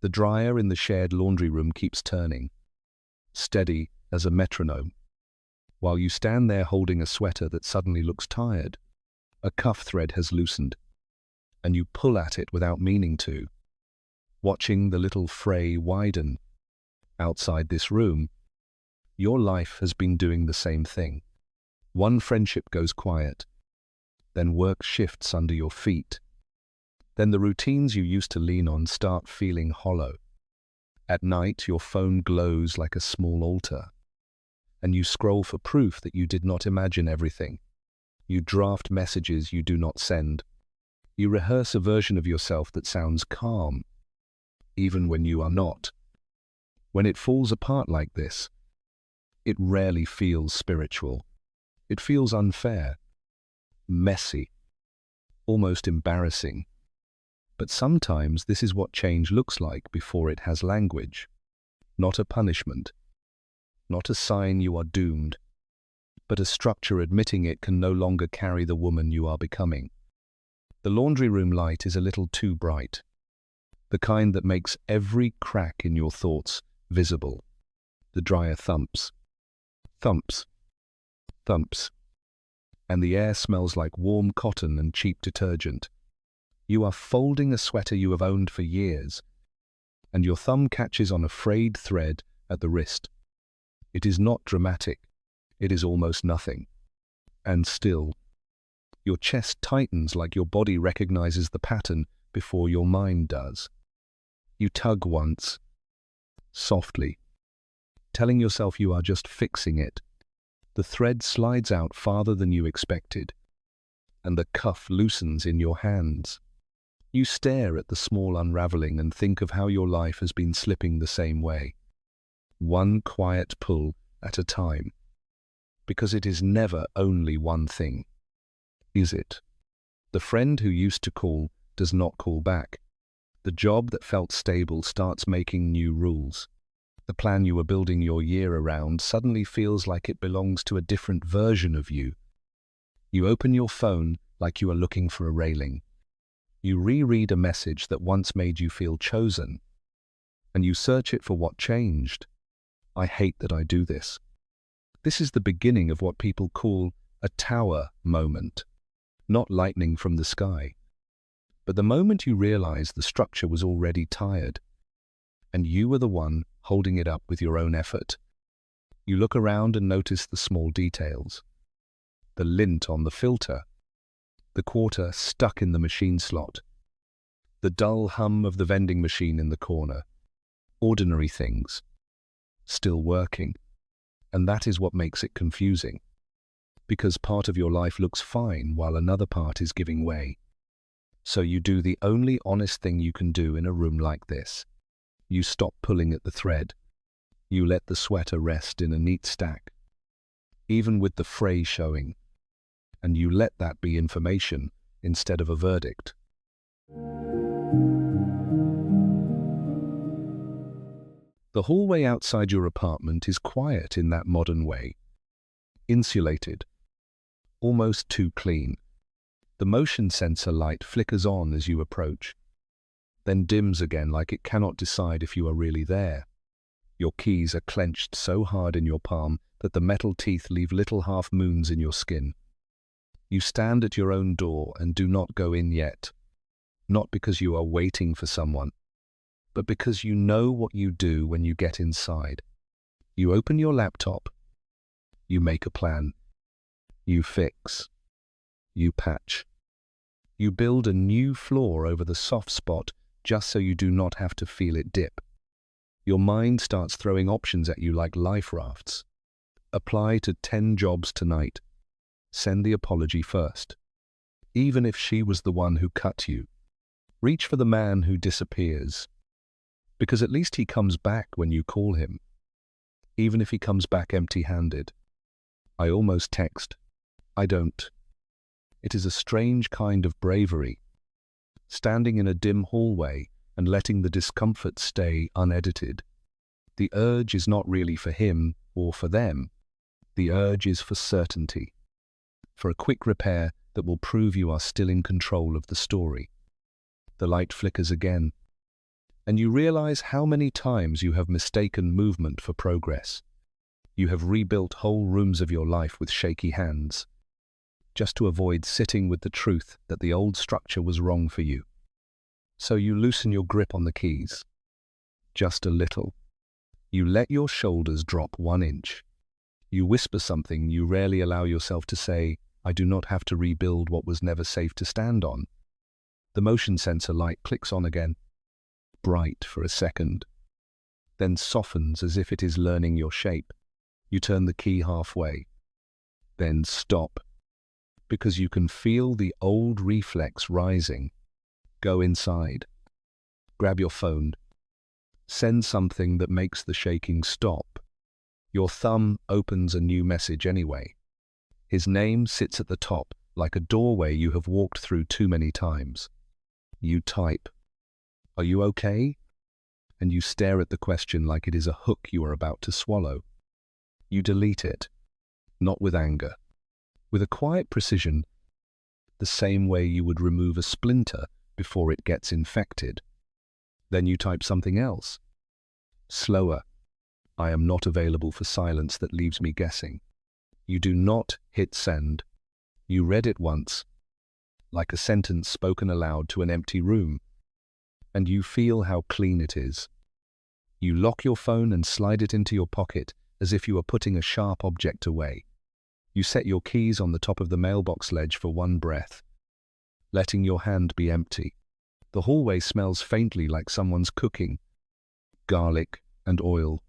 The dryer in the shared laundry room keeps turning, steady as a metronome, while you stand there holding a sweater that suddenly looks tired. A cuff thread has loosened, and you pull at it without meaning to, watching the little fray widen. Outside this room, your life has been doing the same thing. One friendship goes quiet, then work shifts under your feet. Then the routines you used to lean on start feeling hollow. At night, your phone glows like a small altar, and you scroll for proof that you did not imagine everything. You draft messages you do not send. You rehearse a version of yourself that sounds calm, even when you are not. When it falls apart like this, it rarely feels spiritual. It feels unfair, messy, almost embarrassing. But sometimes this is what change looks like before it has language. Not a punishment, not a sign you are doomed, but a structure admitting it can no longer carry the woman you are becoming. The laundry room light is a little too bright, the kind that makes every crack in your thoughts visible. The dryer thumps, thumps, thumps, and the air smells like warm cotton and cheap detergent. You are folding a sweater you have owned for years, and your thumb catches on a frayed thread at the wrist. It is not dramatic, it is almost nothing. And still, your chest tightens like your body recognizes the pattern before your mind does. You tug once, softly, telling yourself you are just fixing it. The thread slides out farther than you expected, and the cuff loosens in your hands. You stare at the small unraveling and think of how your life has been slipping the same way, one quiet pull at a time. Because it is never only one thing, is it? The friend who used to call does not call back. The job that felt stable starts making new rules. The plan you were building your year around suddenly feels like it belongs to a different version of you. You open your phone like you are looking for a railing. You reread a message that once made you feel chosen, and you search it for what changed. I hate that I do this. This is the beginning of what people call a tower moment, not lightning from the sky. But the moment you realize the structure was already tired, and you were the one holding it up with your own effort, you look around and notice the small details. The lint on the filter, the quarter stuck in the machine slot, the dull hum of the vending machine in the corner. Ordinary things, still working. And that is what makes it confusing. Because part of your life looks fine while another part is giving way. So you do the only honest thing you can do in a room like this. You stop pulling at the thread. You let the sweater rest in a neat stack, even with the fray showing. And you let that be information instead of a verdict. The hallway outside your apartment is quiet in that modern way. Insulated. Almost too clean. The motion sensor light flickers on as you approach, then dims again like it cannot decide if you are really there. Your keys are clenched so hard in your palm that the metal teeth leave little half-moons in your skin. You stand at your own door and do not go in yet, not because you are waiting for someone, but because you know what you do when you get inside. You open your laptop, you make a plan, you fix, you patch. You build a new floor over the soft spot just so you do not have to feel it dip. Your mind starts throwing options at you like life rafts. Apply to 10 jobs tonight. Send the apology first. Even if she was the one who cut you. Reach for the man who disappears. Because at least he comes back when you call him. Even if he comes back empty-handed. I almost text. I don't. It is a strange kind of bravery. Standing in a dim hallway and letting the discomfort stay unedited. The urge is not really for him or for them. The urge is for certainty. For a quick repair that will prove you are still in control of the story. The light flickers again. And you realize how many times you have mistaken movement for progress. You have rebuilt whole rooms of your life with shaky hands, just to avoid sitting with the truth that the old structure was wrong for you. So you loosen your grip on the keys, just a little. You let your shoulders drop 1 inch. You whisper something you rarely allow yourself to say, I do not have to rebuild what was never safe to stand on. The motion sensor light clicks on again, bright for a second, then softens as if it is learning your shape. You turn the key halfway, then stop, because you can feel the old reflex rising. Go inside, grab your phone, send something that makes the shaking stop. Your thumb opens a new message anyway. His name sits at the top, like a doorway you have walked through too many times. You type, "Are you okay?" And you stare at the question like it is a hook you are about to swallow. You delete it, not with anger, with a quiet precision, the same way you would remove a splinter before it gets infected. Then you type something else. Slower. I am not available for silence that leaves me guessing. You do not hit send. You read it once, like a sentence spoken aloud to an empty room, and you feel how clean it is. You lock your phone and slide it into your pocket as if you were putting a sharp object away. You set your keys on the top of the mailbox ledge for one breath, letting your hand be empty. The hallway smells faintly like someone's cooking, garlic and oil,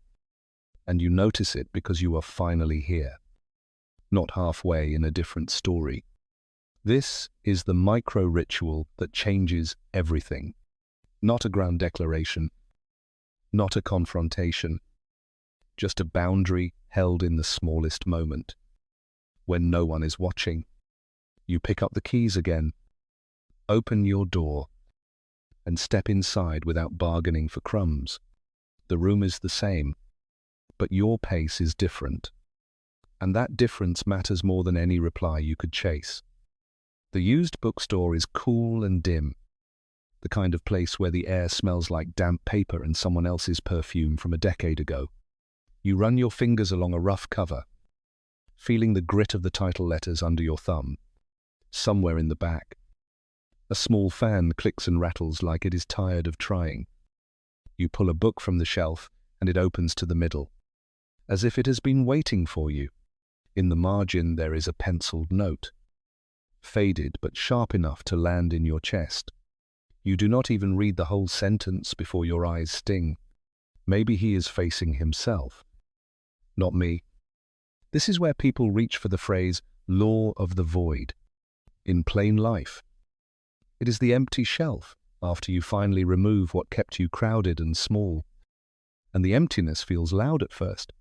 and you notice it because you are finally here, not halfway in a different story. This is the micro-ritual that changes everything. Not a grand declaration, not a confrontation, just a boundary held in the smallest moment. When no one is watching, you pick up the keys again, open your door, and step inside without bargaining for crumbs. The room is the same, but your pace is different. And that difference matters more than any reply you could chase. The used bookstore is cool and dim, the kind of place where the air smells like damp paper and someone else's perfume from a decade ago. You run your fingers along a rough cover, feeling the grit of the title letters under your thumb. Somewhere in the back, a small fan clicks and rattles like it is tired of trying. You pull a book from the shelf and it opens to the middle, as if it has been waiting for you. In the margin there is a penciled note, faded but sharp enough to land in your chest. You do not even read the whole sentence before your eyes sting. Maybe he is facing himself. Not me. This is where people reach for the phrase, law of the void. In plain life, it is the empty shelf after you finally remove what kept you crowded and small. And the emptiness feels loud at first.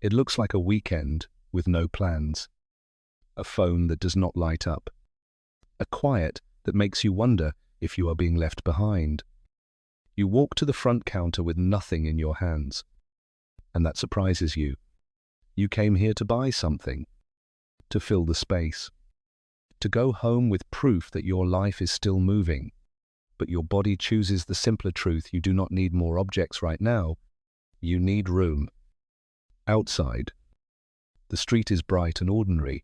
It looks like a weekend with no plans. A phone that does not light up. A quiet that makes you wonder if you are being left behind. You walk to the front counter with nothing in your hands. And that surprises you. You came here to buy something, to fill the space, to go home with proof that your life is still moving. But your body chooses the simpler truth: you do not need more objects right now. You need room. Outside, the street is bright and ordinary,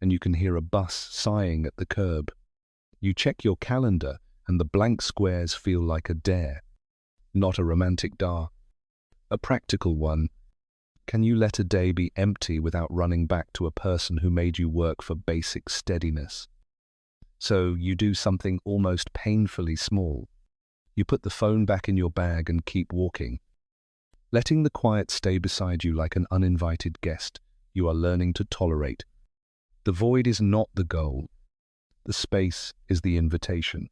and you can hear a bus sighing at the curb. You check your calendar, and the blank squares feel like a dare. Not a romantic dare, a practical one. Can you let a day be empty without running back to a person who made you work for basic steadiness? So you do something almost painfully small. You put the phone back in your bag and keep walking, letting the quiet stay beside you like an uninvited guest you are learning to tolerate. The void is not the goal. The space is the invitation.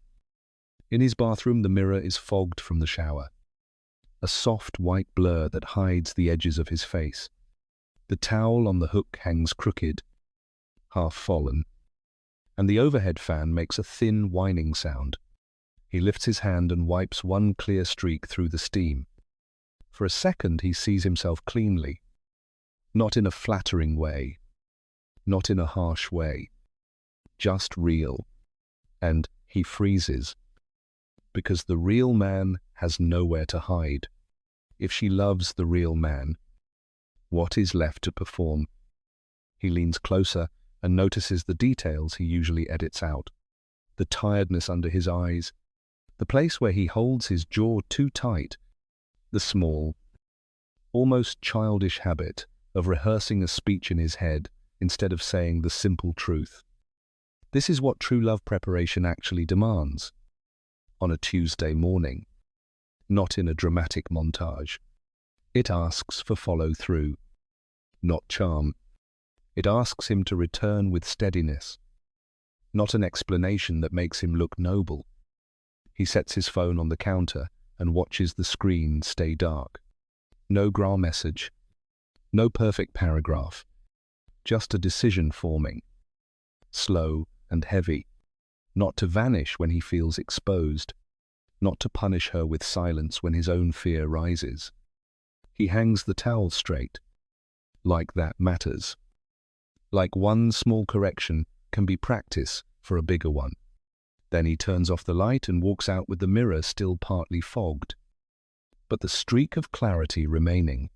In his bathroom, the mirror is fogged from the shower, a soft white blur that hides the edges of his face. The towel on the hook hangs crooked, half fallen, and the overhead fan makes a thin whining sound. He lifts his hand and wipes one clear streak through the steam. For a second he sees himself cleanly, not in a flattering way, not in a harsh way, just real, and he freezes. Because the real man has nowhere to hide. If she loves the real man, what is left to perform? He leans closer and notices the details he usually edits out. The tiredness under his eyes, the place where he holds his jaw too tight, the small, almost childish habit of rehearsing a speech in his head instead of saying the simple truth. This is what true love preparation actually demands. On a Tuesday morning, not in a dramatic montage. It asks for follow-through, not charm. It asks him to return with steadiness, not an explanation that makes him look noble. He sets his phone on the counter and watches the screen stay dark. No gra message, no perfect paragraph, just a decision forming, slow and heavy, not to vanish when he feels exposed, not to punish her with silence when his own fear rises. He hangs the towel straight. Like that matters. Like one small correction can be practice for a bigger one. Then he turns off the light and walks out with the mirror still partly fogged, but the streak of clarity remaining,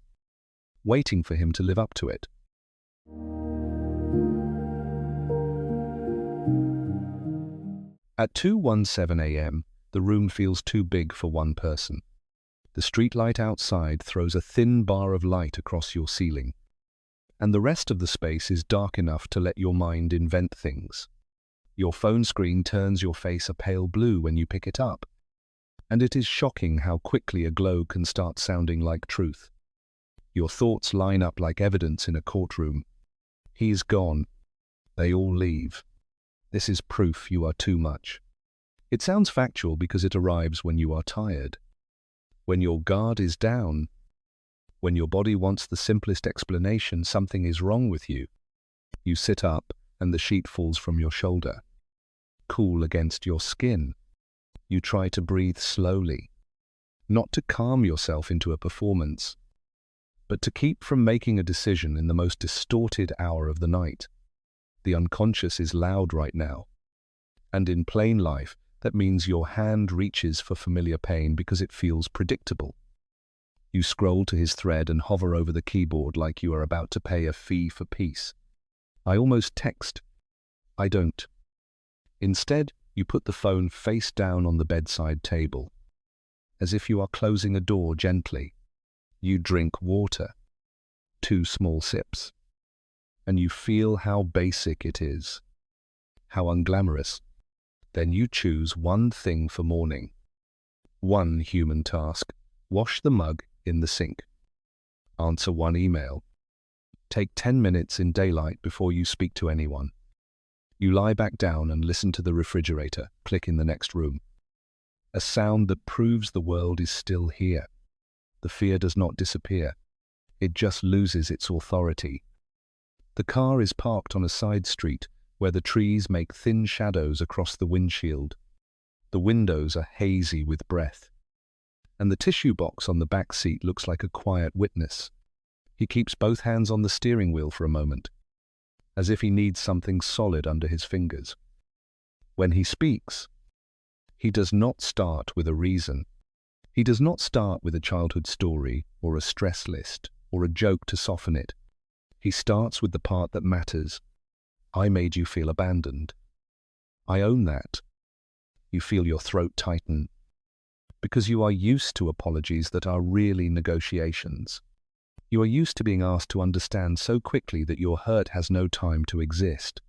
waiting for him to live up to it. At 2:17 a.m., the room feels too big for one person. The streetlight outside throws a thin bar of light across your ceiling, and the rest of the space is dark enough to let your mind invent things. Your phone screen turns your face a pale blue when you pick it up, and it is shocking how quickly a glow can start sounding like truth. Your thoughts line up like evidence in a courtroom. He's gone. They all leave. This is proof you are too much. It sounds factual because it arrives when you are tired, when your guard is down, when your body wants the simplest explanation something is wrong with you. You sit up and the sheet falls from your shoulder, cool against your skin. You try to breathe slowly, not to calm yourself into a performance, but to keep from making a decision in the most distorted hour of the night. The unconscious is loud right now, and in plain life, that means your hand reaches for familiar pain because it feels predictable. You scroll to his thread and hover over the keyboard like you are about to pay a fee for peace. I almost text. I don't. Instead, you put the phone face down on the bedside table, as if you are closing a door gently. You drink water, 2 small sips, and you feel how basic it is, how unglamorous. Then you choose one thing for morning, one human task. Wash the mug in the sink. Answer one email. Take 10 minutes in daylight before you speak to anyone. You lie back down and listen to the refrigerator click in the next room. A sound that proves the world is still here. The fear does not disappear. It just loses its authority. The car is parked on a side street where the trees make thin shadows across the windshield. The windows are hazy with breath, and the tissue box on the back seat looks like a quiet witness. He keeps both hands on the steering wheel for a moment, as if he needs something solid under his fingers. When he speaks, he does not start with a reason. He does not start with a childhood story or a stress list or a joke to soften it. He starts with the part that matters. I made you feel abandoned. I own that. You feel your throat tighten, because you are used to apologies that are really negotiations. You are used to being asked to understand so quickly that your hurt has no time to exist.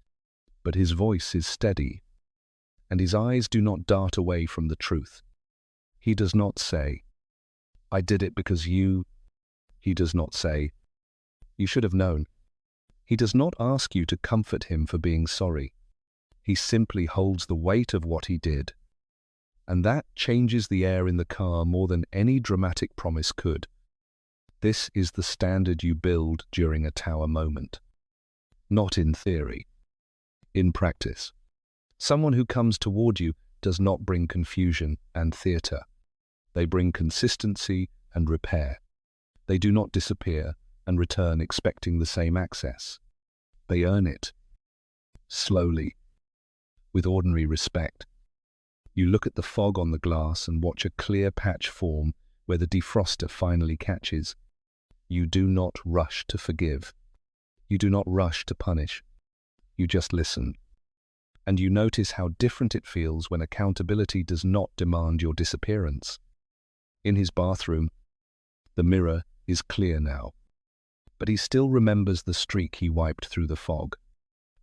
But his voice is steady, and his eyes do not dart away from the truth. He does not say, I did it because you. He does not say, you should have known. He does not ask you to comfort him for being sorry. He simply holds the weight of what he did. And that changes the air in the car more than any dramatic promise could. This is the standard you build during a tower moment. Not in theory. In practice. Someone who comes toward you does not bring confusion and theatre. They bring consistency and repair. They do not disappear and return expecting the same access. They earn it. Slowly. With ordinary respect. You look at the fog on the glass and watch a clear patch form where the defroster finally catches. You do not rush to forgive. You do not rush to punish. You just listen. And you notice how different it feels when accountability does not demand your disappearance. In his bathroom, the mirror is clear now, but he still remembers the streak he wiped through the fog.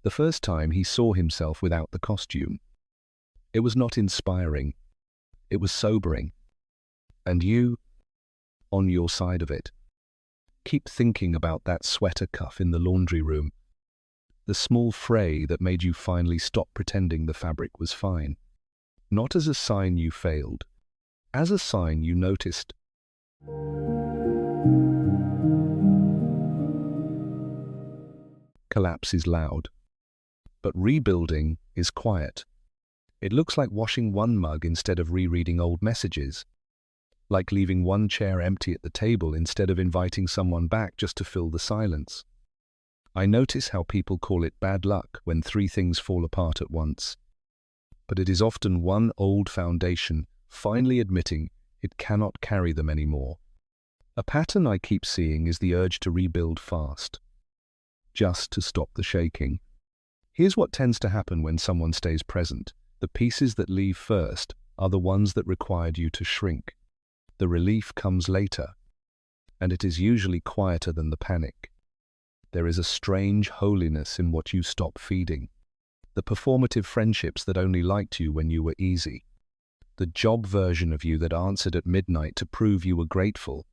The first time he saw himself without the costume. It was not inspiring. It was sobering. And you, on your side of it, keep thinking about that sweater cuff in the laundry room, the small fray that made you finally stop pretending the fabric was fine. Not as a sign you failed, as a sign you noticed. Collapse is loud, but rebuilding is quiet. It looks like washing one mug instead of rereading old messages, like leaving one chair empty at the table instead of inviting someone back just to fill the silence. I notice how people call it bad luck when three things fall apart at once, but it is often one old foundation finally admitting it cannot carry them anymore. A pattern I keep seeing is the urge to rebuild fast, just to stop the shaking. Here's what tends to happen when someone stays present. The pieces that leave first are the ones that required you to shrink. The relief comes later, and it is usually quieter than the panic. There is a strange holiness in what you stop feeding. The performative friendships that only liked you when you were easy. The job version of you that answered at midnight to prove you were grateful.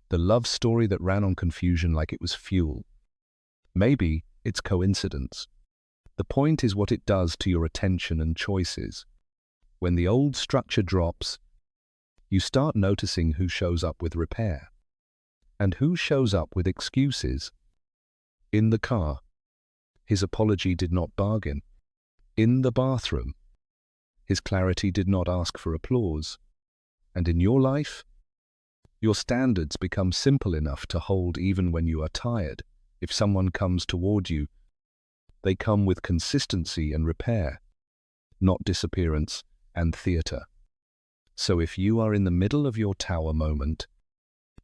The love story that ran on confusion like it was fuel. Maybe it's coincidence. The point is what it does to your attention and choices. When the old structure drops, you start noticing who shows up with repair and who shows up with excuses. In the car, his apology did not bargain. In the bathroom, his clarity did not ask for applause. And in your life, your standards become simple enough to hold even when you are tired. If someone comes toward you, they come with consistency and repair, not disappearance and theater. So if you are in the middle of your tower moment,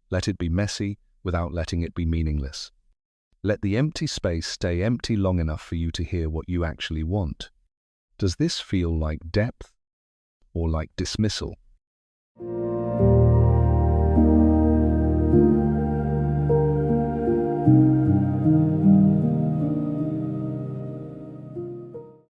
let it be messy without letting it be meaningless. Let the empty space stay empty long enough for you to hear what you actually want. Does this feel like depth or like dismissal?